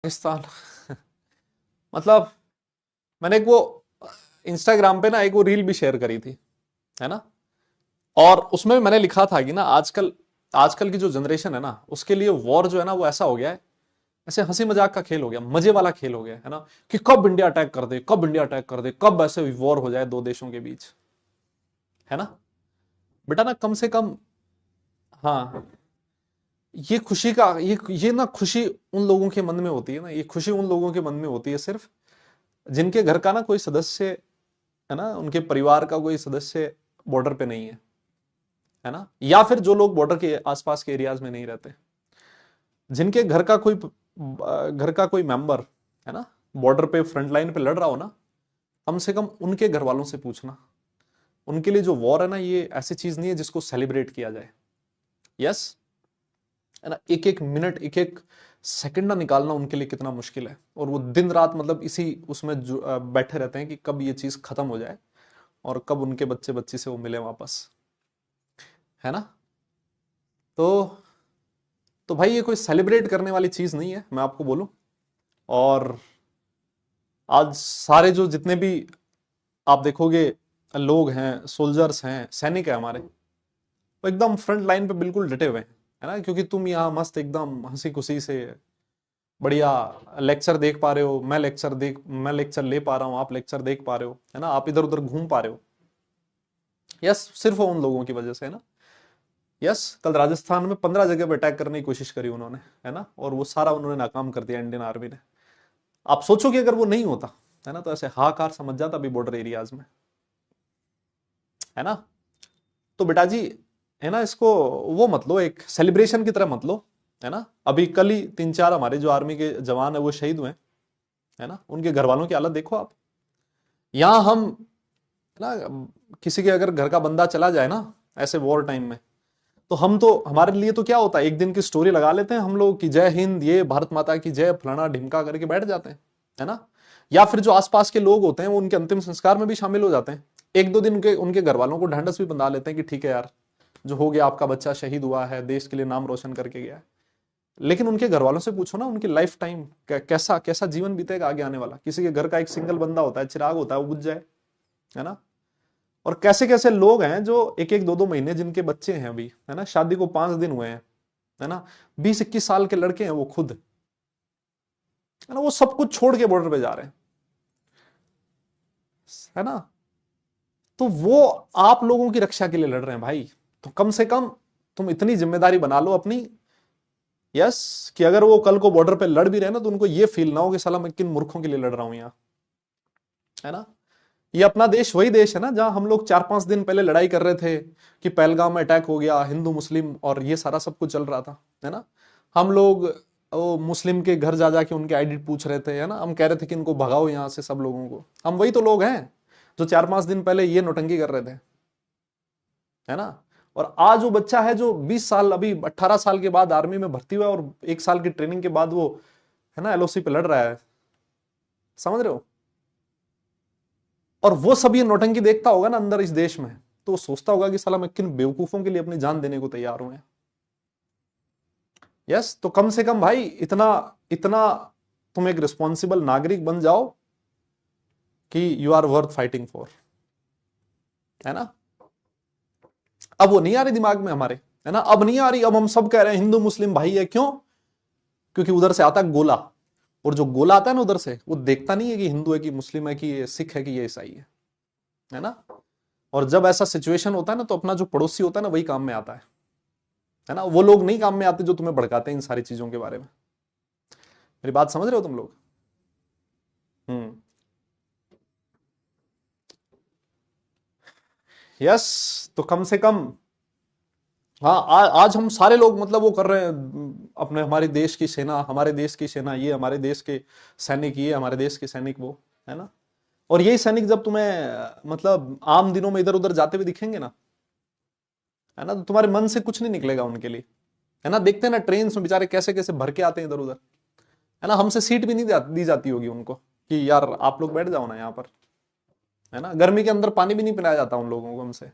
पाकिस्तान। मतलब मैंने एक वो इंस्टाग्राम पे ना एक वो रील भी शेयर करी थी, है ना। और उसमें मैंने लिखा था कि ना आजकल आजकल की जो जनरेशन है ना उसके लिए वॉर जो है ना वो ऐसा हो गया है, ऐसे हंसी मजाक का खेल हो गया, मजे वाला खेल हो गया है ना, कि कब इंडिया अटैक कर दे, कब इंडिया अटैक कर दे, कब ऐसे वॉर हो जाए दो देशों के बीच, है ना। बेटा ना कम से कम, हाँ, ये खुशी का ये ना खुशी उन लोगों के मन में होती है ना, ये खुशी उन लोगों के मन में होती है सिर्फ जिनके घर का ना कोई सदस्य, है ना, उनके परिवार का कोई सदस्य बॉर्डर पे नहीं है ना, या फिर जो लोग बॉर्डर के आसपास के एरियाज में नहीं रहते, जिनके घर का कोई मेंबर, है ना, बॉर्डर पे फ्रंट लाइन पे लड़ रहा हो ना, कम से कम उनके घर वालों से पूछना। उनके लिए जो वॉर है ना ये ऐसी चीज नहीं है जिसको सेलिब्रेट किया जाए। यस, है ना, एक एक मिनट एक एक सेकंड ना निकालना उनके लिए कितना मुश्किल है, और वो दिन रात मतलब इसी उसमें बैठे रहते हैं कि कब ये चीज खत्म हो जाए और कब उनके बच्चे बच्ची से वो मिले वापस, है ना। तो भाई ये कोई सेलिब्रेट करने वाली चीज नहीं है, मैं आपको बोलूं। और आज सारे जो जितने भी आप देखोगे लोग हैं, सोल्जर्स हैं, सैनिक है हमारे, वो एकदम फ्रंट लाइन पे बिल्कुल डटे हुए हैं, है ना, क्योंकि तुम यहाँ मस्त एकदम हंसी खुशी से बढ़िया लेक्चर देख पा रहे हो, मैं लेक्चर ले पा रहा हूँ, आप लेक्चर देख पा रहे हो, है ना, आप इधर उधर घूम पा रहे हो। यस, सिर्फ उन लोगों की वजह से, है ना। यस, कल राजस्थान में 15 जगह पर अटैक करने की कोशिश करी उन्होंने, है ना, और वो सारा उन्होंने नाकाम कर दिया इंडियन आर्मी ने। आप सोचो कि अगर वो नहीं होता, है ना, तो ऐसे हाहाकार समझ जाता अभी बॉर्डर एरियाज में, है ना। तो बेटा जी, है ना, इसको वो मत लो एक सेलिब्रेशन की तरह मत लो, है ना। अभी कल ही 3-4 हमारे जो आर्मी के जवान है वो शहीद हुए, है ना, उनके घर वालों की हालत देखो आप। यहां हम, है ना, किसी के अगर घर का बंदा चला जाए ना ऐसे वॉर टाइम में, तो हम तो हमारे लिए तो क्या होता है, एक दिन की स्टोरी लगा लेते हैं हम लोग कि जय हिंद, ये भारत माता की जय, फलाना ढिमका करके बैठ जाते हैं, है ना। या फिर जो आसपास के लोग होते हैं वो उनके अंतिम संस्कार में भी शामिल हो जाते हैं। एक दो दिन उनके उनके घर वालों को ढांढस भी बंधा लेते हैं कि ठीक है यार, जो हो गया, आपका बच्चा शहीद हुआ है, देश के लिए नाम रोशन करके गया है। लेकिन उनके घर वालों से पूछो ना, उनकी लाइफ टाइम कैसा कैसा जीवन बीतेगा आगे आने वाला। किसी के घर का एक सिंगल बंदा होता है, चिराग होता है, वो बुझ जाए, है ना। और कैसे कैसे लोग हैं जो एक एक दो दो महीने जिनके बच्चे हैं अभी, है ना, शादी को 5 दिन हुए हैं, है ना, 20-21 साल के लड़के हैं वो खुद, है ना, वो सब कुछ छोड़ के बॉर्डर पे जा रहे हैं, है ना। तो वो आप लोगों की रक्षा के लिए लड़ रहे हैं भाई। तो कम से कम तुम इतनी जिम्मेदारी बना लो अपनी, यस, कि अगर वो कल को बॉर्डर पे लड़ भी रहे ना तो उनको ये फील ना हो कि साला मैं किन मूर्खों के लिए लड़ रहा हूं यहाँ, है ना। ये अपना देश वही देश है ना जहां हम लोग 4-5 दिन पहले लड़ाई कर रहे थे कि पहलगाम में अटैक हो गया, हिंदू मुस्लिम और ये सारा सब कुछ चल रहा था, है ना। हम लोग वो मुस्लिम के घर जा जाके उनके आईडी पूछ रहे थे, है ना, हम कह रहे थे कि इनको भगाओ यहाँ से सब लोगों को। हम वही तो लोग हैं जो 4-5 दिन पहले ये नौटंकी कर रहे थे, है ना। और आज वो बच्चा है जो 20 साल, अभी 18 साल के बाद आर्मी में भर्ती हुआ है और 1 साल की ट्रेनिंग के बाद वो, है ना, एलओसी पे लड़ रहा है, समझ रहे हो। और वो सब ये नौटंकी देखता होगा ना अंदर इस देश में, तो वो सोचता होगा कि साला मैं किन बेवकूफों के लिए अपनी जान देने को तैयार हूं। यस, तो कम से कम भाई इतना इतना तुम एक रिस्पॉन्सिबल नागरिक बन जाओ कि you are worth fighting for, है ना। अब वो नहीं आ रही दिमाग में हमारे, है ना, अब नहीं आ रही। अब हम सब कह रहे हैं हिंदू मुस्लिम भाई है, क्यों? क्योंकि उधर से आता है गोला, और जो गोला आता है ना उधर से, वो देखता नहीं है कि हिंदू है कि मुस्लिम है कि ये सिख है कि ये ईसाई है ना। और जब ऐसा सिचुएशन होता है ना तो अपना जो पड़ोसी होता है ना वही काम में आता है ना। वो लोग नहीं काम में आते जो तुम्हें भड़काते हैं इन सारी चीजों के बारे में। मेरी बात समझ रहे हो तुम लोग? हम्म। यस, तो कम से कम, हाँ, आज हम सारे लोग मतलब वो कर रहे हैं, अपने हमारे देश की सेना, हमारे देश की सेना ये, हमारे देश के सैनिक ये, हमारे देश के सैनिक वो, है ना। और यही सैनिक जब तुम्हें मतलब आम दिनों में इधर उधर जाते हुए दिखेंगे ना, है ना, तो तुम्हारे मन से कुछ नहीं निकलेगा उनके लिए, है ना। देखते हैं ना ट्रेन में बेचारे कैसे कैसे भर के आते हैं इधर उधर, है ना। हमसे सीट भी नहीं दी जाती होगी उनको कि यार आप लोग बैठ जाओ ना यहाँ पर, है ना। गर्मी के अंदर पानी भी नहीं पिलाया जाता उन लोगों को हमसे।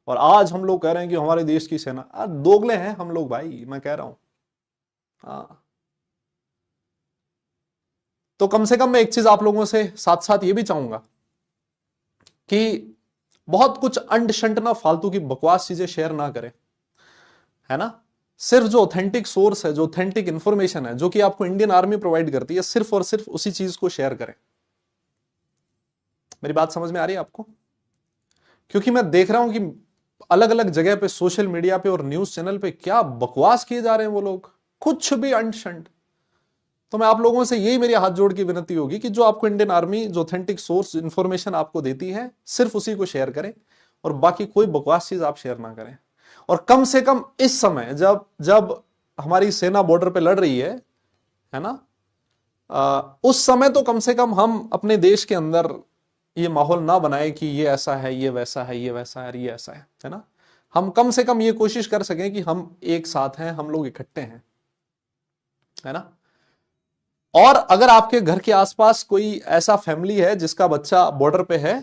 और आज हम लोग कह रहे हैं कि हमारे देश की सेना, दोगले हैं हम लोग भाई, मैं कह रहा हूं। हाँ, तो कम से कम मैं एक चीज आप लोगों से साथ साथ ये भी चाहूंगा कि बहुत कुछ अंड शंट ना फालतू की बकवास चीजें शेयर ना करें, है ना। सिर्फ जो ऑथेंटिक सोर्स है, जो ऑथेंटिक इंफॉर्मेशन है, जो कि आपको इंडियन आर्मी प्रोवाइड करती है, सिर्फ और सिर्फ उसी चीज को शेयर करें। मेरी बात समझ में आ रही है आपको? क्योंकि मैं देख रहा हूं कि अलग अलग जगह पे, सोशल मीडिया पे और न्यूज चैनल पे क्या बकवास किए जा रहे हैं वो लोग, कुछ भी अंड शंट। तो मैं आप लोगों से यही मेरी हाथ जोड़ की विनती होगी कि जो आपको इंडियन आर्मी जो ऑथेंटिक सोर्स इंफॉर्मेशन आपको देती है, सिर्फ उसी को शेयर करें, और बाकी कोई बकवास चीज आप शेयर ना करें। और कम से कम इस समय जब जब हमारी सेना बॉर्डर पे लड़ रही है ना, उस समय तो कम से कम हम अपने देश के अंदर ये माहौल ना बनाए कि ये ऐसा है, ये वैसा है, ये वैसा है, ये ऐसा है ना। हम कम से कम ये कोशिश कर सकें कि हम एक साथ हैं, हम लोग इकट्ठे हैं, है ना। और अगर आपके घर के आसपास कोई ऐसा फैमिली है जिसका बच्चा बॉर्डर पे है,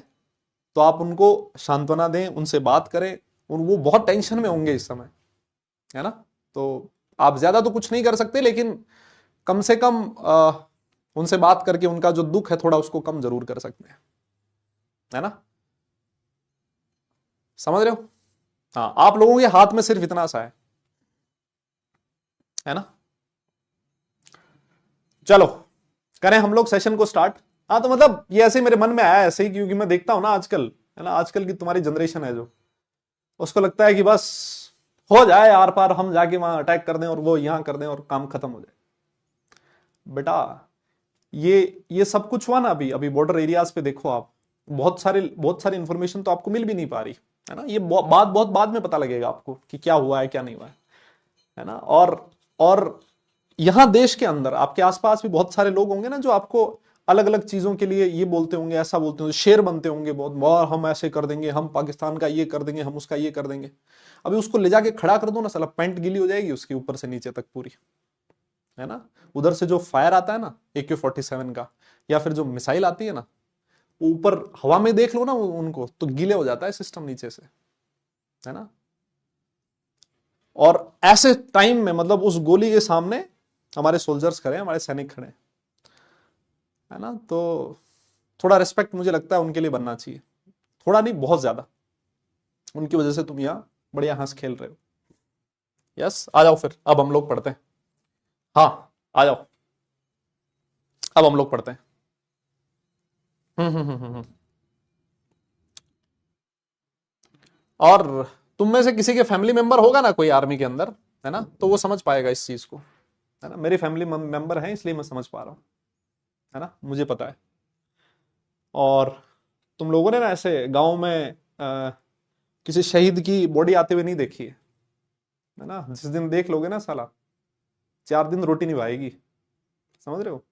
तो आप उनको सांत्वना दें, उनसे बात करें। वो बहुत टेंशन में होंगे इस समय, है ना। तो आप ज्यादा तो कुछ नहीं कर सकते, लेकिन कम से कम उनसे बात करके उनका जो दुख है थोड़ा उसको कम जरूर कर सकते हैं, है ना। समझ रहे हो? हाँ, आप लोगों के हाथ में सिर्फ इतना सा है ना। चलो करें हम लोग सेशन को स्टार्ट। हाँ, तो मतलब ये ऐसे मेरे मन में आया ऐसे ही, क्योंकि मैं देखता हूं ना आजकल, है ना, आजकल की तुम्हारी जनरेशन है जो, उसको लगता है कि बस हो जाए आर पार, हम जाके वहां अटैक कर दें और वो यहां कर दें और काम खत्म हो जाए। बेटा ये सब कुछ हुआ ना अभी अभी बॉर्डर एरियाज पे, देखो आप, बहुत सारी इंफॉर्मेशन तो आपको मिल भी नहीं पा रही, है ना। ये बात बहुत बाद में पता लगेगा आपको कि क्या हुआ है क्या नहीं हुआ है ना। और यहां देश के अंदर आपके आसपास भी बहुत सारे लोग होंगे ना जो आपको अलग अलग चीजों के लिए ये बोलते होंगे, ऐसा बोलते होंगे, शेर बनते होंगे बहुत, और हम ऐसे कर देंगे, हम पाकिस्तान का ये कर देंगे, हम उसका ये कर देंगे। अभी उसको ले जाके खड़ा कर दो ना, साला पैंट गीली हो जाएगी उसकी ऊपर से नीचे तक पूरी, है ना। उधर से जो फायर आता है ना AK-47 का, या फिर जो मिसाइल आती है ना, ऊपर हवा में देख लो ना उनको, तो गीले हो जाता है सिस्टम नीचे से, है ना। और ऐसे टाइम में मतलब उस गोली के सामने हमारे सोल्जर्स खड़े हैं, हमारे सैनिक खड़े हैं, है ना। तो थोड़ा रिस्पेक्ट मुझे लगता है उनके लिए बनना चाहिए, थोड़ा नहीं बहुत ज्यादा। उनकी वजह से तुम यहाँ बढ़िया हंस खेल रहे हो। यस, आ जाओ फिर, अब हम लोग पढ़ते हैं। हाँ, आ जाओ, अब हम लोग पढ़ते हैं। हम्म। और तुम में से किसी के फैमिली मेंबर होगा ना कोई आर्मी के अंदर, है ना, तो वो समझ पाएगा इस चीज को, है ना। मेरे फैमिली मेंबर हैं इसलिए मैं समझ पा रहा हूँ, है ना, मुझे पता है। और तुम लोगों ने ना ऐसे गांव में किसी शहीद की बॉडी आते हुए नहीं देखी है ना। जिस दिन देख लोगे ना साला, 4 दिन रोटी नहीं भाएगी, समझ रहे हो।